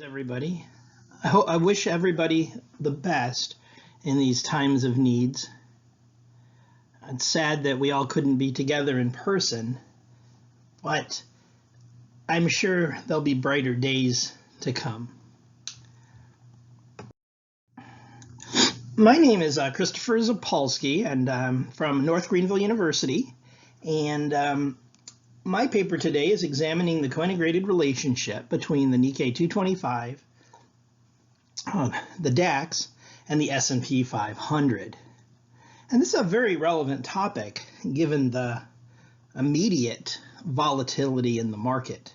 Everybody. I wish everybody the best in these times of needs. It's sad that we all couldn't be together in person, but I'm sure there'll be brighter days to come. My name is Christopher Zapalski, and I'm from North Greenville University, and my paper today is examining the co-integrated relationship between the Nikkei 225, the DAX, and the S&P 500. And this is a very relevant topic given the immediate volatility in the market.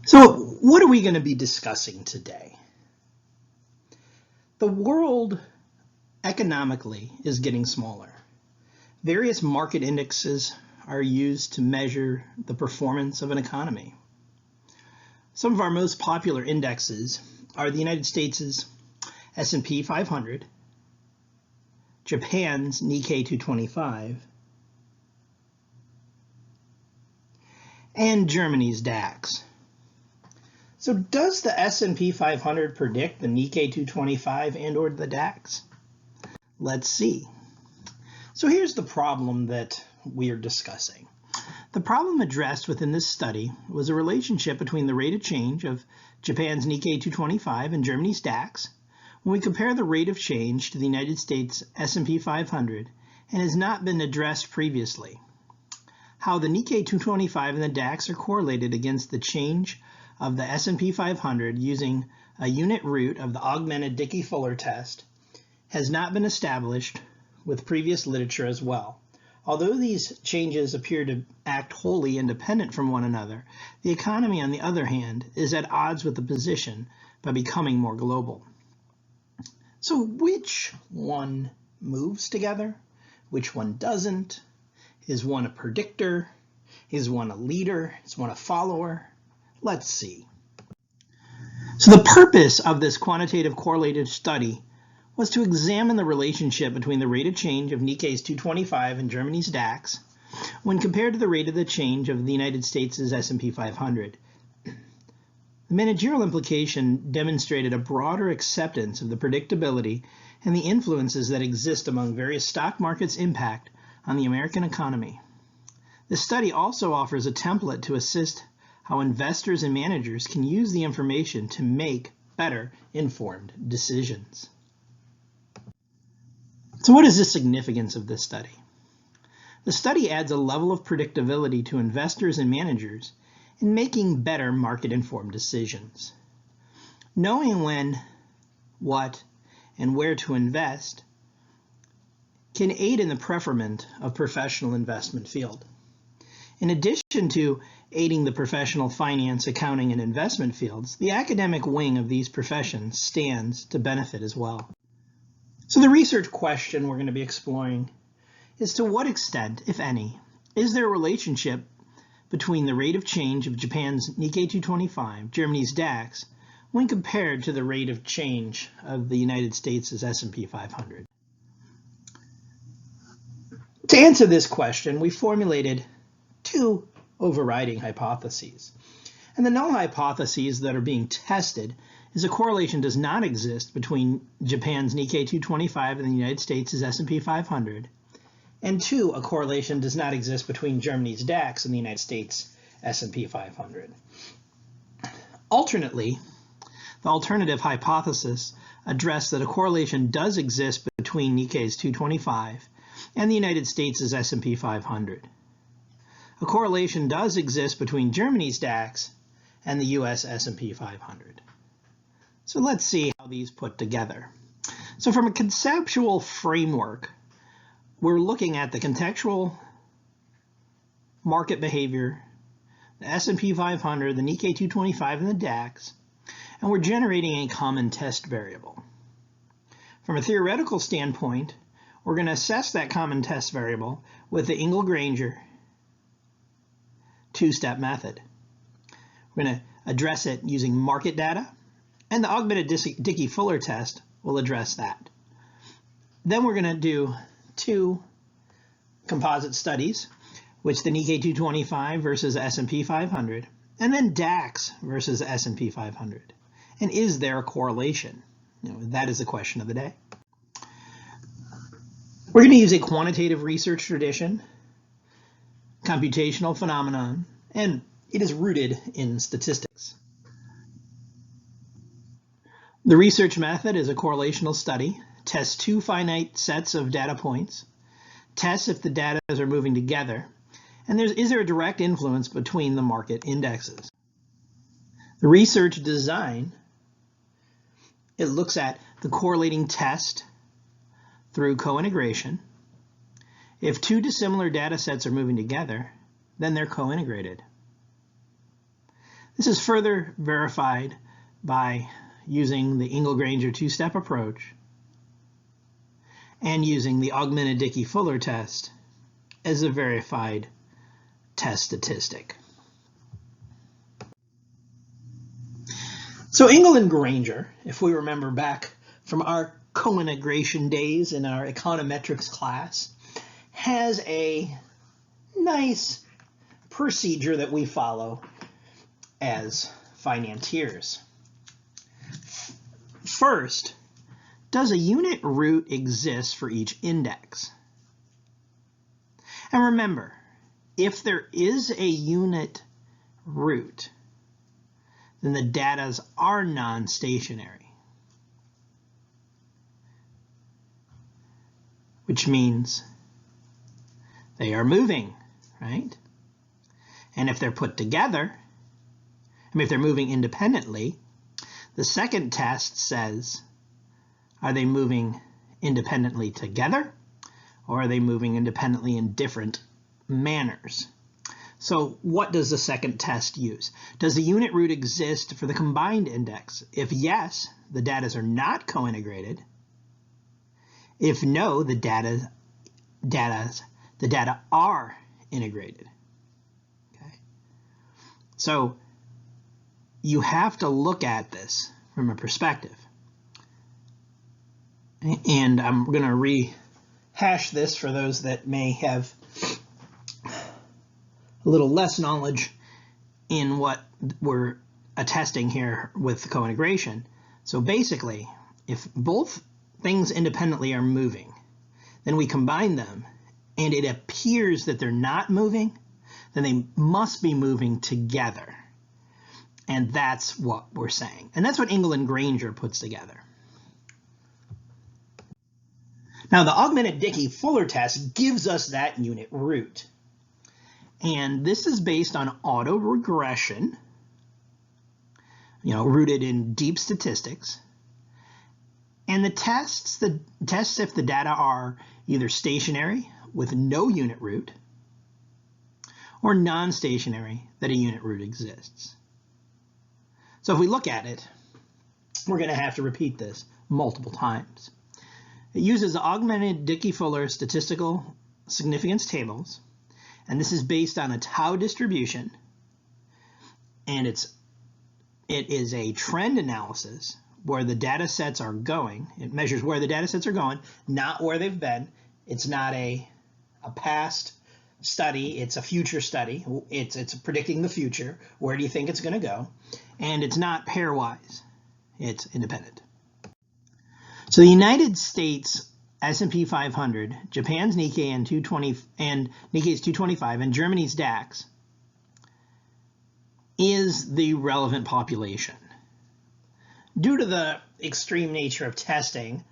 So what are we going to be discussing today? The world economically is getting smaller. Various market indexes are used to measure the performance of an economy. Some of our most popular indexes are the United States' S&P 500, Japan's Nikkei 225, and Germany's DAX. So does the S&P 500 predict the Nikkei 225 and/or the DAX? Let's see. So here's the problem that we are discussing. The problem addressed within this study was a relationship between the rate of change of Japan's Nikkei 225 and Germany's DAX when we compare the rate of change to the United States S&P 500 and has not been addressed previously. How the Nikkei 225 and the DAX are correlated against the change of the S&P 500 using a unit root of the augmented Dickey-Fuller test has not been established with previous literature as well. Although these changes appear to act wholly independent from one another, the economy, on the other hand, is at odds with the position by becoming more global. So which one moves together? Which one doesn't? Is one a predictor? Is one a leader? Is one a follower? Let's see. So the purpose of this quantitative correlative study was to examine the relationship between the rate of change of Nikkei's 225 and Germany's DAX when compared to the rate of the change of the United States' S&P 500. The managerial implication demonstrated a broader acceptance of the predictability and the influences that exist among various stock markets' impact on the American economy. The study also offers a template to assist how investors and managers can use the information to make better informed decisions. So what is the significance of this study? The study adds a level of predictability to investors and managers in making better market-informed decisions. Knowing when, what, and where to invest can aid in the preferment of professional investment field. In addition to aiding the professional finance, accounting, and investment fields, the academic wing of these professions stands to benefit as well. So the research question we're going to be exploring is to what extent, if any, is there a relationship between the rate of change of Japan's Nikkei 225, Germany's DAX, when compared to the rate of change of the United States' S&P 500? To answer this question, we formulated two overriding hypotheses. And the null hypotheses that are being tested is a correlation does not exist between Japan's Nikkei 225 and the United States' S&P 500, and two, a correlation does not exist between Germany's DAX and the United States S&P 500. Alternately, the alternative hypothesis addressed that a correlation does exist between Nikkei's 225 and the United States' S&P 500. A correlation does exist between Germany's DAX and the US S&P 500. So let's see how these put together. So from a conceptual framework, we're looking at the contextual market behavior, the S&P 500, the Nikkei 225, and the DAX, and we're generating a common test variable. From a theoretical standpoint, we're going to assess that common test variable with the Ingle-Granger two-step method. We're going to address it using market data, and the augmented Dickey-Fuller test will address that. Then we're going to do two composite studies which the Nikkei 225 versus S&P 500, and then DAX versus S&P 500. And is there a correlation? That is the question of the day. We're going to use a quantitative research tradition, computational phenomenon, and it is rooted in statistics. The research method is a correlational study, tests two finite sets of data points, tests if the data are moving together, and is there a direct influence between the market indexes. The research design, it looks at the correlating test through co-integration. If two dissimilar data sets are moving together, then they're co-integrated. This is further verified by using the Ingle-Granger two-step approach and using the augmented Dickey-Fuller test as a verified test statistic. So Ingle and Granger, if we remember back from our co-integration days in our econometrics class, has a nice procedure that we follow as financiers. First, does a unit root exist for each index? And remember, if there is a unit root, then the data are non-stationary, which means they are moving, right? And if they're put together, if they're moving independently, the second test says, are they moving independently together, or are they moving independently in different manners? So what does the second test use? Does the unit root exist for the combined index? If yes, the data are not co-integrated. If no, the data are integrated. Okay? So you have to look at this from a perspective. And I'm going to rehash this for those that may have a little less knowledge in what we're attesting here with co-integration. So basically, if both things independently are moving, then we combine them, and it appears that they're not moving, then they must be moving together. And that's what we're saying. And that's what Ingle and Granger puts together. Now, the augmented Dickey-Fuller test gives us that unit root. And this is based on autoregression, rooted in deep statistics. And the tests if the data are either stationary with no unit root or non-stationary that a unit root exists. So if we look at it, we're going to have to repeat this multiple times. It uses augmented Dickey-Fuller statistical significance tables, and this is based on a tau distribution, and it is a trend analysis where the data sets are going. It measures where the data sets are going, not where they've been. It's not a past study, it's a future study. It's predicting the future. Where do you think it's going to go? And it's not pairwise, it's independent. So the United States S&P 500, Japan's Nikkei and Nikkei's 225, and Germany's DAX is the relevant population. Due to the extreme nature of testing,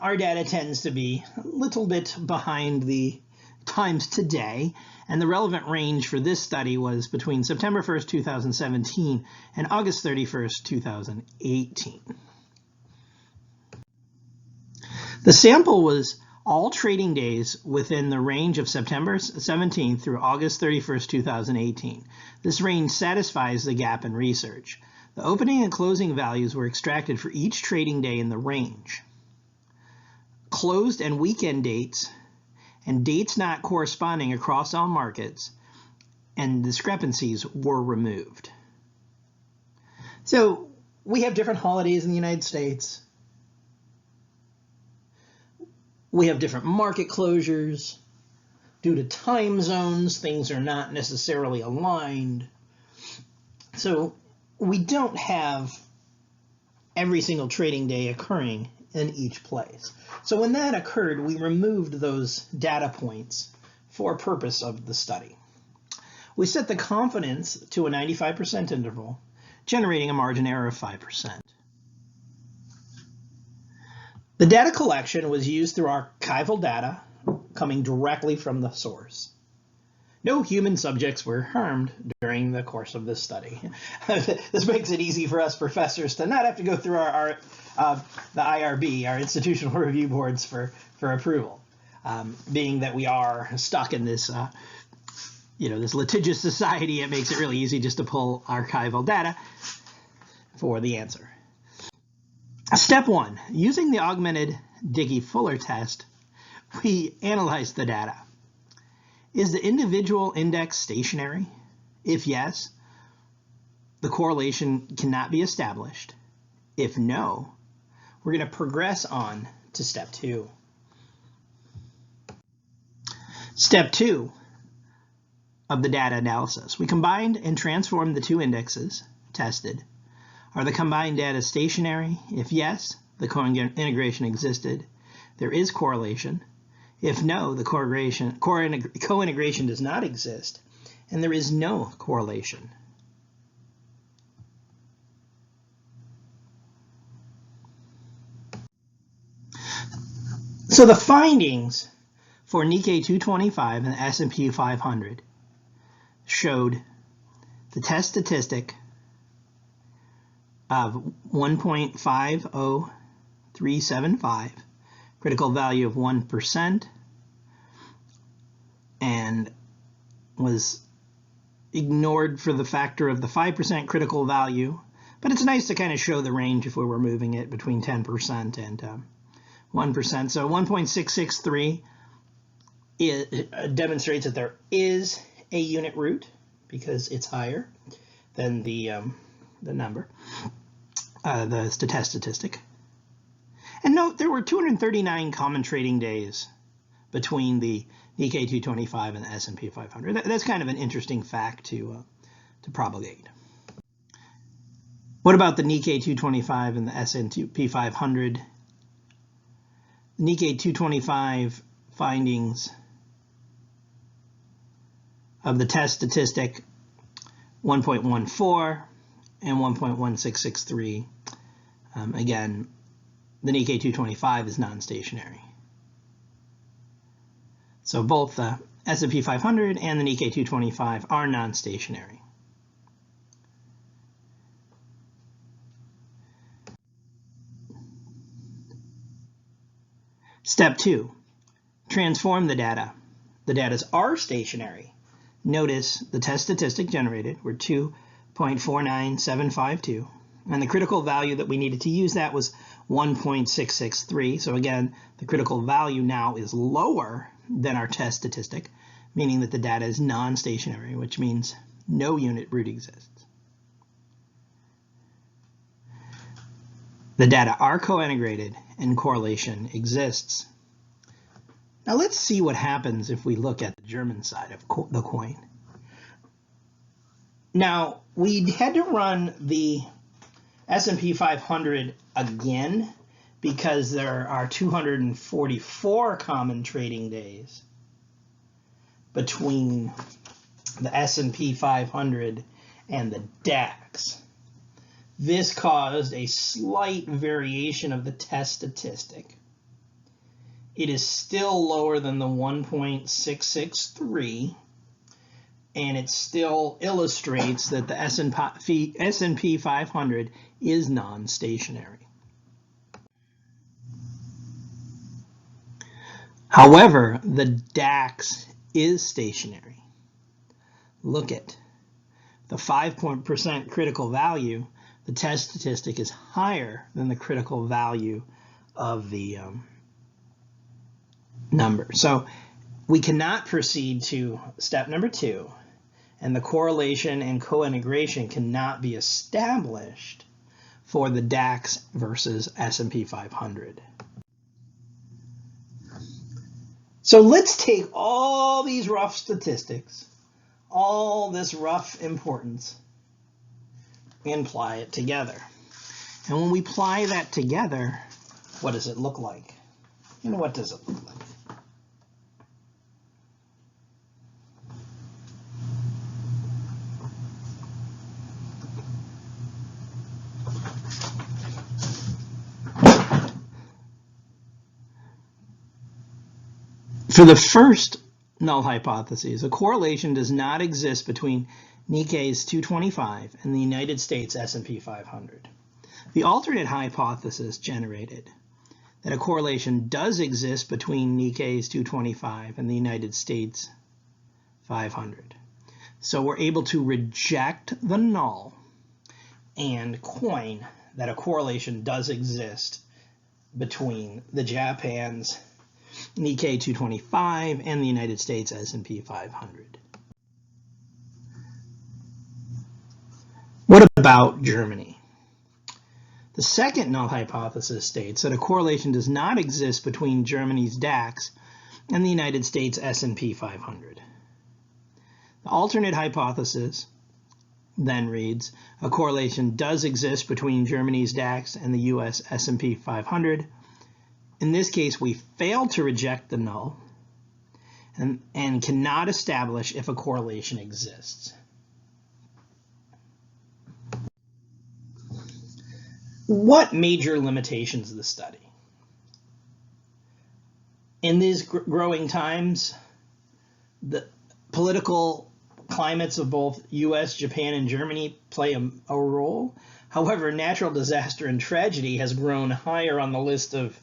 our data tends to be a little bit behind the times today, and the relevant range for this study was between September 1st, 2017 and August 31st, 2018. The sample was all trading days within the range of September 17th through August 31st, 2018. This range satisfies the gap in research. The opening and closing values were extracted for each trading day in the range. Closed and weekend dates and dates not corresponding across all markets and discrepancies were removed. So we have different holidays in the United States. We have different market closures due to time zones, things are not necessarily aligned. So we don't have every single trading day occurring in each place. So when that occurred, we removed those data points for purpose of the study. We set the confidence to a 95% interval, generating a margin error of 5%. The data collection was used through archival data coming directly from the source. No human subjects were harmed during the course of this study. This makes it easy for us professors to not have to go through the IRB, our institutional review boards, for approval, being that we are stuck in this this litigious society. It makes it really easy just to pull archival data for the answer. Step 1, using the augmented Dickey-Fuller test, we analyzed the data. Is the individual index stationary? If yes, the correlation cannot be established. If no, we're going to progress on to step 2. Step 2 of the data analysis. We combined and transformed the two indexes tested. Are the combined data stationary? If yes, the co-integration existed. There is correlation. If no, the co-integration does not exist, and there is no correlation. So the findings for Nikkei 225 and the S&P 500 showed the test statistic of 1.50375, critical value of 1%, and was ignored for the factor of the 5% critical value. But it's nice to kind of show the range if we were moving it between 10% and 1%. So 1.663 demonstrates that there is a unit root because it's higher than the number, the test statistic. And note, there were 239 common trading days between the Nikkei 225 and the S&P 500. That's kind of an interesting fact to propagate. What about the Nikkei 225 and the S&P 500? The Nikkei 225 findings of the test statistic 1.14 and 1.1663. Again, the Nikkei 225 is non-stationary. So both the S&P 500 and the Nikkei 225 are non-stationary. Step 2, transform the data. The data are stationary. Notice the test statistic generated were 2.49752, and the critical value that we needed to use that was 1.663. So again, the critical value now is lower than our test statistic, meaning that the data is non-stationary, which means no unit root exists. The data are co-integrated and correlation exists. Now let's see what happens if we look at the German side of the coin. Now we had to run the S&P 500 again because there are 244 common trading days between the S&P 500 and the DAX. This caused a slight variation of the test statistic. It is still lower than the 1.663, and it still illustrates that the S&P 500 is non-stationary. However, the DAX is stationary. Look at the 5% critical value. The test statistic is higher than the critical value of the number. So we cannot proceed to step number 2, and the correlation and co-integration cannot be established for the DAX versus S&P 500. So let's take all these rough statistics, all this rough importance, and apply it together. And when we apply that together, what does it look like? What does it look like? For the first null hypothesis, a correlation does not exist between Nikkei's 225 and the United States S&P 500. The alternate hypothesis generated that a correlation does exist between Nikkei's 225 and the United States 500. So we're able to reject the null and coin that a correlation does exist between the Japan's Nikkei 225 and the United States S&P 500. What about Germany? The second null hypothesis states that a correlation does not exist between Germany's DAX and the United States S&P 500. The alternate hypothesis then reads, a correlation does exist between Germany's DAX and the US S&P 500. In this case, we fail to reject the null and cannot establish if a correlation exists. What major limitations of the study? In these growing times, the political climates of both US, Japan, and Germany play a role. However, natural disaster and tragedy has grown higher on the list of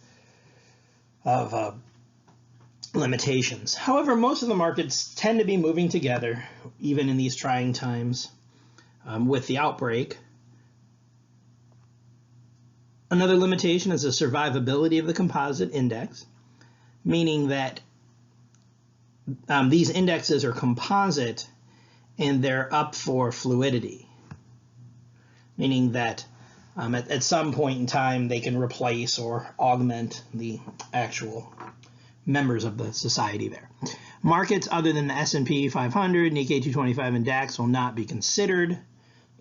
limitations. However, most of the markets tend to be moving together, even in these trying times with the outbreak. Another limitation is the survivability of the composite index, meaning that these indexes are composite and they're up for fluidity, meaning that at some point in time they can replace or augment the actual members of the society there. Markets other than the S&P 500, Nikkei 225, and DAX will not be considered.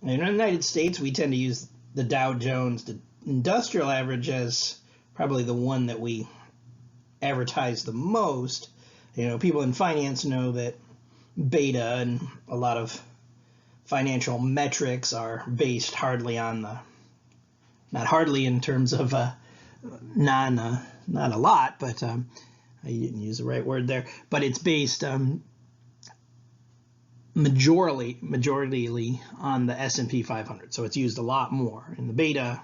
In the United States, we tend to use the Dow Jones, the industrial average, as probably the one that we advertise the most. People in finance know that beta and a lot of financial metrics are based hardly on the, not hardly in terms of not a lot, but I didn't use the right word there, but it's based majorly on the S&P 500. So it's used a lot more, and the beta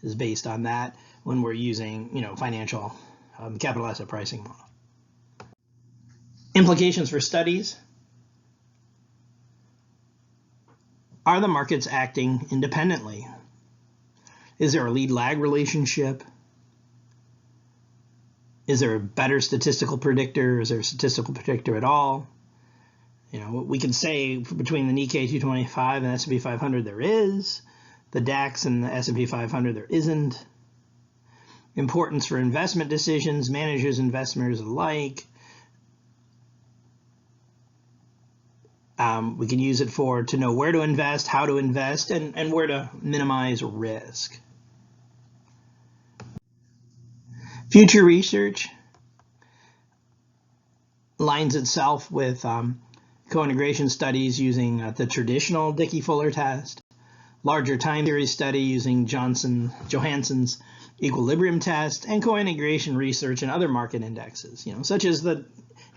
is based on that when we're using, financial capital asset pricing model. Implications for studies. Are the markets acting independently? Is there a lead-lag relationship? Is there a better statistical predictor? Is there a statistical predictor at all? We can say between the Nikkei 225 and the S&P 500 there is. The DAX and the S&P 500 there isn't. Importance for investment decisions, managers, investors alike. We can use it to know where to invest, how to invest, and where to minimize risk. Future research lines itself with co-integration studies using the traditional Dickey-Fuller test, larger time series study using Johansson's equilibrium test, and co-integration research in other market indexes, such as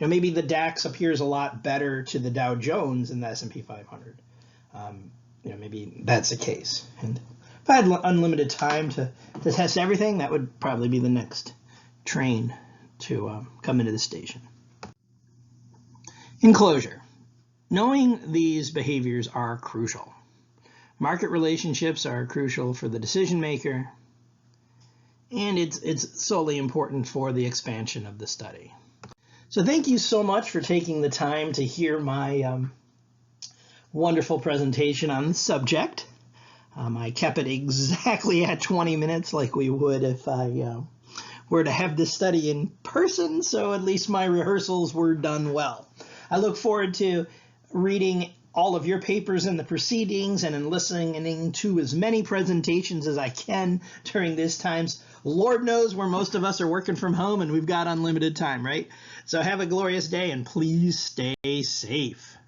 maybe the DAX appears a lot better to the Dow Jones than the S&P 500. Maybe that's the case. And if I had unlimited time to test everything, that would probably be the next train to come into the station. In closure, knowing these behaviors are crucial. Market relationships are crucial for the decision maker, and it's solely important for the expansion of the study. So thank you so much for taking the time to hear my wonderful presentation on the subject. I kept it exactly at 20 minutes like we would if I were to have this study in person, so at least my rehearsals were done well. I look forward to reading all of your papers in the proceedings and in listening to as many presentations as I can during this times. Lord knows where most of us are working from home and we've got unlimited time, right? So have a glorious day and please stay safe.